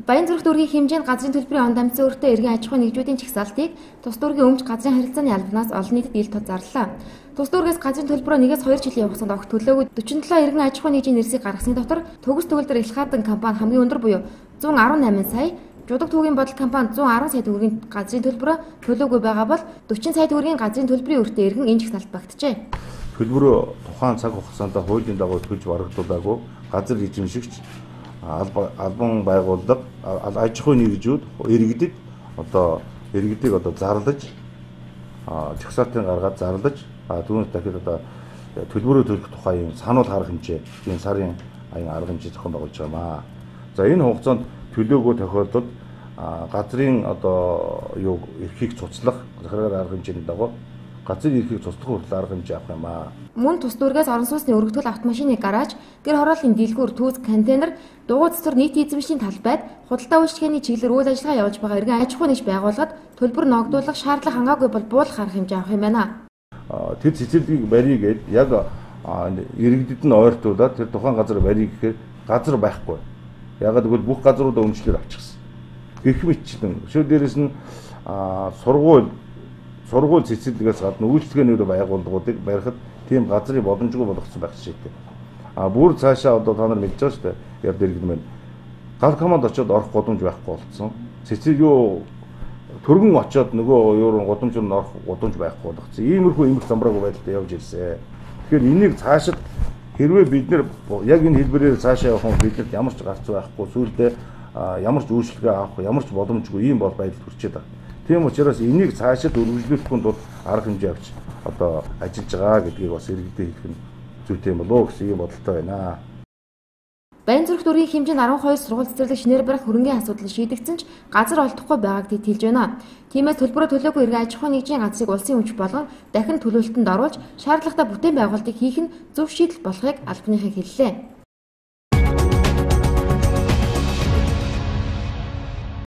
Баянзүрх дүүргийн хэмжээнд газрын төлбөрийн онд амьдсан өөртөө эргэн аж ахуйн нэгжүүдийн чагсаалтыг тус дүүргийн өмч газрын харилцааны албанаас олон нийтэд ил тод зарлаа. Тус дүүргээс газрын төлбөрөө 1-2 жилийн хугацаанд огт төлөөгүй 47 эргэн аж ахуйн нэгжийн нэрсийг гаргасны дотор төгс төгөлдөр Илхаадан компани хамгийн өндөр буюу 118 сая, Жудаг түүгийн бодол компани 110 сая төгрөгийн газрын төлбөрөө төлөөгүй байгаа бол 40 сая төгрөгийн газрын төлбөрийн өртөө эргэн энэ чагсаалт багтжээ. Төлбөрөө тухайн цаг хугацаанд хуулийн дагуу төлж барагдуулаагүй газар эзэмшигч албан байгууллага аж ахуйн нэгжүүд иргэдэд иргэдийг зарлаж чагсаалтын гаргаад зарлаж түүнээс дахиад төлбөрөө төлөх тухай юм сануул арга хэмжээ энэ сарын аян арга хэмжээ зохион байгуулж байгаамаа. За энэ хугацаанд төлөөгүй тохиолдолд газрын эрхийг цуцлах захиргааны арга хэмжээний дагуу газрын эрхийг цуцлах хүртэл арга хэмжээ авах юмаа. Мөн тус дүүргээс орон сууцны өргөдгөл автомашины гараж, гэр хорооллын дийлхүүр, түүх контейнер, дугуй цэцэр нийт эзэмшлийн талбайд худалдаа үйлчлэгээний чиглэлээр үйл ажиллагаа явуулж байгаа эргэн аж ахуйн нэгж байгууллагад төлбөр ногдуулах шаардлага хангаагүй бол буулгах арга хэмжээ авах юм байна. Тэр цэцэрлэгийг барьгээд яг иргэдэд нь ойртуулаад тэр тухайн газар барьж гэхээр газар байхгүй. Ягаад гэвэл бүх газруудаа өмчлөөр авчихсан. Гэх мэтчлэн шөө дээрээс нь сургууль цэцэрлэгээс гадна үйлчлэгээнүүд байгууллагуудыг барихад тийм газрын боломжгүй болгоцсон байх шийдтэй. Бүр цаашаа та нар мэдж байгаа шүү дээ. Ярд иргэн мэн гал команд очиод орох годомж байхгүй болсон. Цэцэрлэг төргөн очиод нөгөө юурын годомжинд орох годомж байхгүй болгоцсон. Иймэрхүү эмх замбраагүй байдалтай явж ирсэн. Тэгэхээр энийг цаашид хэрвээ бид нэр яг энэ хэлбэрээр цаашаа явах юм бидэнд ямар ч гарц байхгүй сүүлдээ ямар ч үйлчлэгээ авах ямар ч боломжгүй ийм бол байдал хүрчээд байна. Тийм учраас энийг цаашид өргөжлүүлэхгүй тул арга хэмжээ авч ажиллаж байгаа гэдгийг бас иргэдэд хэлэх нь зүйтэй юм болоо гэсэн ийм бодолтой байна. Баянзүрх дүүргийн хэмжээнд 12 сургууль цэцэрлэг шинээр барих хөрөнгөний асуудал шийдэгдсэн ч газар олдохгүй байгааг тэтгэлж байна. Тиймээс төлбөрөө төлөөгүй эргэн аж ахуйн нэгжийн газрыг улсын өмч болгон дахин төлөвлөлтөнд оруулж шаардлагатай бүтээн байгуулалтыг хийх нь зөв шийдэл болохыг албаныхан хэллээ.